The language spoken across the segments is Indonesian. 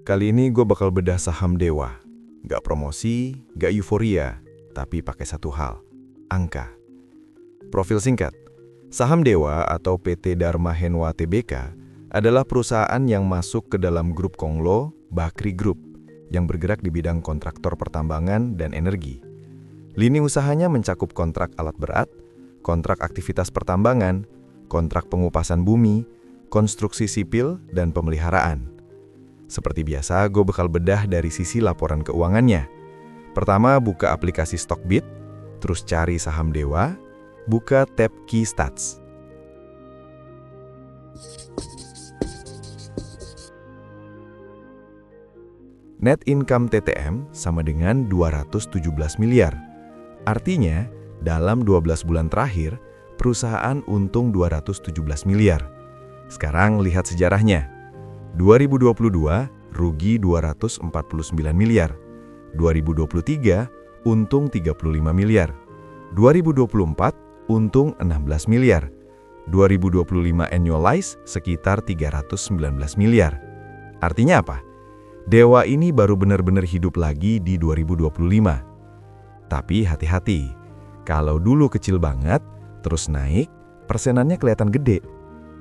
Kali ini gue bakal bedah saham Dewa. Gak promosi, gak euforia, tapi pakai satu hal, angka. Profil singkat, saham Dewa atau PT Dharma Henwa Tbk adalah perusahaan yang masuk ke dalam grup Konglo Bakri Group yang bergerak di bidang kontraktor pertambangan dan energi. Lini usahanya mencakup kontrak alat berat, kontrak aktivitas pertambangan, kontrak pengupasan bumi, konstruksi sipil, dan pemeliharaan. Seperti biasa, gue bakal bedah dari sisi laporan keuangannya. Pertama, buka aplikasi Stockbit, terus cari saham Dewa, buka tab Key Stats. Net income TTM sama dengan 217 miliar. Artinya, dalam 12 bulan terakhir, perusahaan untung 217 miliar. Sekarang lihat sejarahnya. 2022 rugi 249 miliar. 2023 untung 35 miliar. 2024 untung 16 miliar. 2025 annualize sekitar 319 miliar. Artinya apa? Dewa ini baru benar-benar hidup lagi di 2025. Tapi hati-hati, kalau dulu kecil banget, terus naik, persenannya kelihatan gede.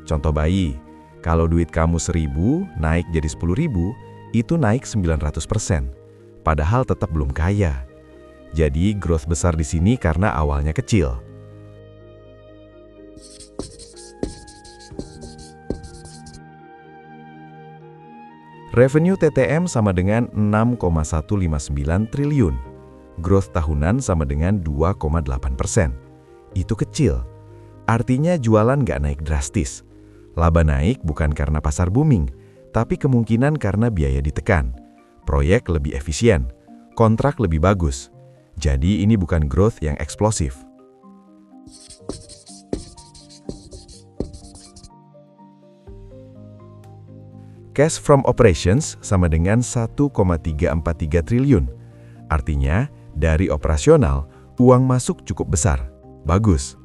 Contoh bayi, kalau duit kamu 1.000 naik jadi 10.000, itu naik 900%. Padahal tetap belum kaya. Jadi growth besar di sini karena awalnya kecil. Revenue TTM sama dengan 6,159 triliun. Growth tahunan sama dengan 2,8%. Itu kecil. Artinya jualan nggak naik drastis. Laba naik bukan karena pasar booming, tapi kemungkinan karena biaya ditekan. Proyek lebih efisien, kontrak lebih bagus. Jadi ini bukan growth yang eksplosif. Cash from operations sama dengan 1,343 triliun. Artinya, dari operasional, uang masuk cukup besar. Bagus.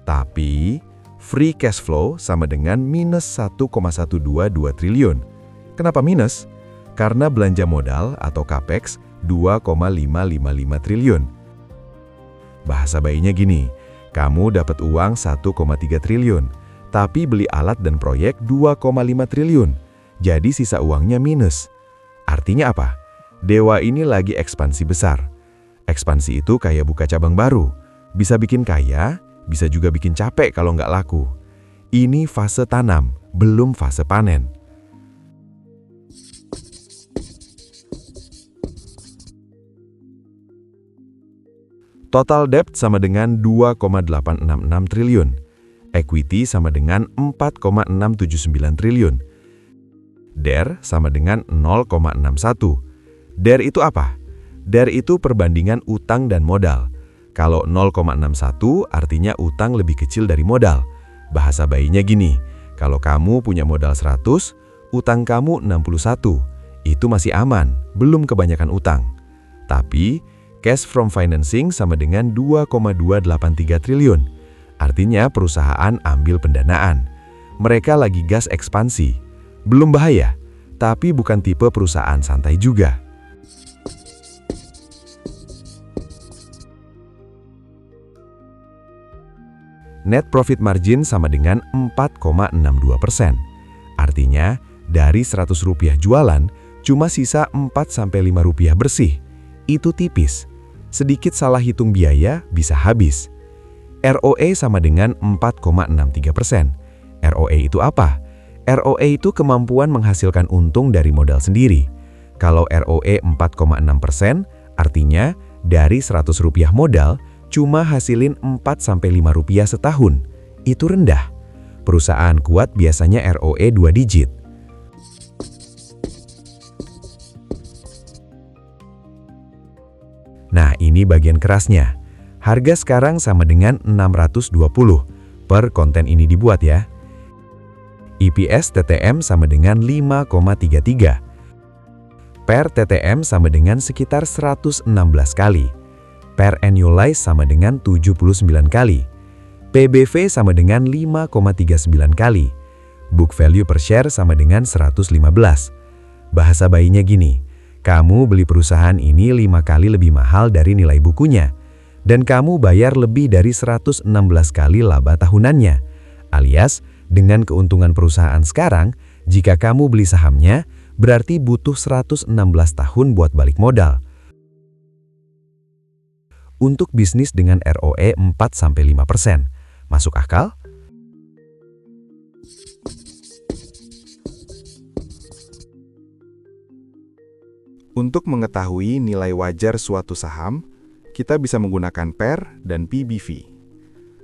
Tapi free cash flow sama dengan minus 1,122 triliun. Kenapa minus? Karena belanja modal atau capex 2,555 triliun. Bahasa bayinya gini, kamu dapat uang 1,3 triliun, tapi beli alat dan proyek 2,5 triliun. Jadi sisa uangnya minus. Artinya apa? Dewa ini lagi ekspansi besar. Ekspansi itu kayak buka cabang baru. Bisa bikin kaya, bisa juga bikin capek kalau nggak laku. Ini fase tanam, belum fase panen. Total debt sama dengan 2,866 triliun. Equity sama dengan 4,679 triliun. DER sama dengan 0,61. DER itu apa? DER itu perbandingan utang dan modal. Kalau 0,61 artinya utang lebih kecil dari modal. Bahasa bayinya gini, kalau kamu punya modal 100, utang kamu 61. Itu masih aman, belum kebanyakan utang. Tapi, cash from financing sama dengan 2,283 triliun. Artinya perusahaan ambil pendanaan. Mereka lagi gas ekspansi. Belum bahaya, tapi bukan tipe perusahaan santai juga. Net profit margin sama dengan 4,62%. Artinya, dari Rp100 jualan, cuma sisa Rp4-5 bersih. Itu tipis. Sedikit salah hitung biaya bisa habis. ROE sama dengan 4,63%. ROE itu apa? ROE itu kemampuan menghasilkan untung dari modal sendiri. Kalau ROE 4,6%, artinya dari Rp100 modal, cuma hasilin Rp4-5 setahun. Itu rendah. Perusahaan kuat biasanya ROE 2 digit. Nah, ini bagian kerasnya. Harga sekarang sama dengan 620 per konten ini dibuat ya. EPS TTM sama dengan 5,33. Per TTM sama dengan sekitar 116 kali. Per annualize sama dengan 79 kali. PBV sama dengan 5,39 kali. Book value per share sama dengan 115. Bahasa bayinya gini, kamu beli perusahaan ini 5 kali lebih mahal dari nilai bukunya, dan kamu bayar lebih dari 116 kali laba tahunannya. Alias, dengan keuntungan perusahaan sekarang, jika kamu beli sahamnya, berarti butuh 116 tahun buat balik modal. Untuk bisnis dengan ROE 4-5%, masuk akal? Untuk mengetahui nilai wajar suatu saham, kita bisa menggunakan PER dan PBV.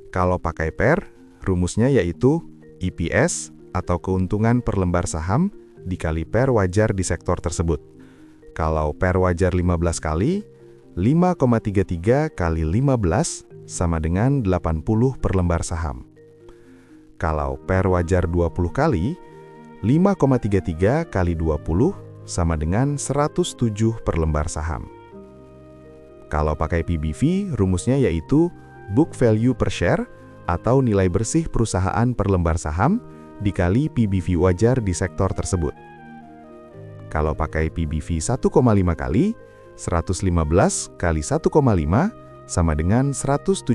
Kalau pakai PER, rumusnya yaitu EPS atau keuntungan per lembar saham dikali PER wajar di sektor tersebut. Kalau PER wajar 15 kali, 5,33 kali 15 sama dengan 80 per lembar saham. Kalau PER wajar 20 kali, 5,33 kali 20 sama dengan 107 per lembar saham. Kalau pakai PBV, rumusnya yaitu book value per share atau nilai bersih perusahaan per lembar saham dikali PBV wajar di sektor tersebut. Kalau pakai PBV 1,5 kali, 115 kali 1,5 sama dengan 172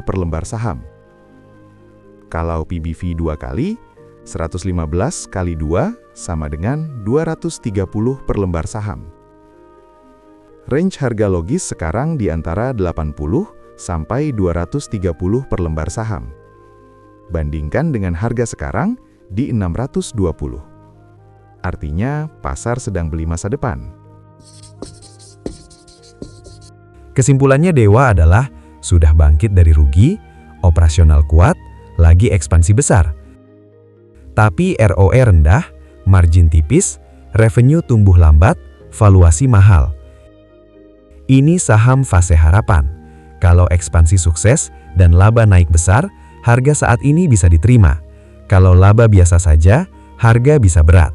per lembar saham. Kalau PBV 2 kali, 115 kali 2 sama dengan 230 per lembar saham. Range harga logis sekarang di antara 80 sampai 230 per lembar saham. Bandingkan dengan harga sekarang di 620. Artinya, pasar sedang beli masa depan. Kesimpulannya Dewa adalah sudah bangkit dari rugi, operasional kuat, lagi ekspansi besar. Tapi ROE rendah, margin tipis, revenue tumbuh lambat, valuasi mahal. Ini saham fase harapan. Kalau ekspansi sukses dan laba naik besar, harga saat ini bisa diterima. Kalau laba biasa saja, harga bisa berat.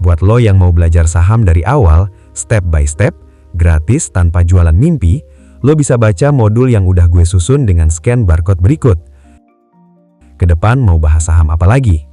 Buat lo yang mau belajar saham dari awal, step by step, gratis tanpa jualan mimpi, lo bisa baca modul yang udah gue susun dengan scan barcode berikut. Ke depan mau bahas saham apa lagi?